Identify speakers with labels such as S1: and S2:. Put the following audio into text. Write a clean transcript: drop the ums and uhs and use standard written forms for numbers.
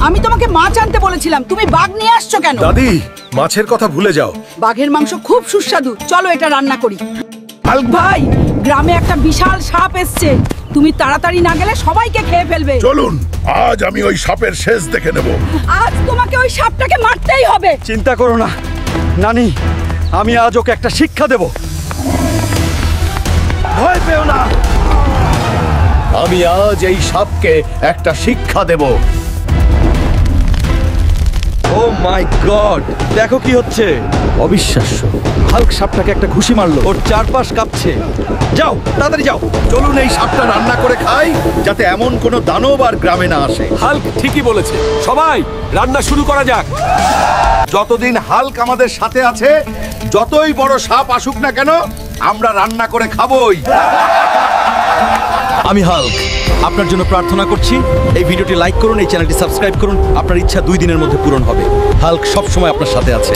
S1: আমি তোমাকে মাছ আনতে বলেছিলাম, তুমি বাঘ নিয়ে আসছো কেন?
S2: দাদি, মাছের কথা ভুলে যাও।
S1: বাঘের মাংস খুব সুস্বাদু, চলো এটা রান্না করি। হাল্ক ভাই, গ্রামে একটা বিশাল সাপ এসছে, তুমি তাড়াতাড়ি না গেলে সবাইকে খেয়ে ফেলবে।
S2: চলুন, আজ আমি ওই সাপের শেষ দেখে নেব।
S1: আজ তোমাকে ওই সাপটাকে মারতেই হবে।
S3: চিন্তা করো না নানি, আমি আজ ওকে একটা শিক্ষা দেব। ভয় পেও না।
S2: আমি আজ এই সাপকে একটা শিক্ষা দেব।
S3: ও মাই গড, দেখো কি হচ্ছে। অবিশ্বাস্য, হাল্ক সাপটাকে একটা ঘুষি মারলো, ওর চারপাশ কাঁপছে। যাও তাড়াতাড়ি যাও।
S2: চলুন এই সাপটা রান্না করে খাই, যাতে এমন কোনো দানব আর গ্রামে না আসে।
S4: হাল্ক ঠিকই বলেছে, সবাই রান্না শুরু করা যাক।
S2: যতদিন হাল্ক আমাদের সাথে আছে, যতই বড় সাপ আসুক না কেন, আমরা রান্না করে খাবোই।
S3: আমি হাল্ক আপনার জন্য প্রার্থনা করছি, এই ভিডিওটি লাইক করুন, এই চ্যানেলটি সাবস্ক্রাইব করুন। আপনার ইচ্ছা 2 দিনের মধ্যে পূরণ হবে। হাল্ক সব সময় আপনার সাথে আছে।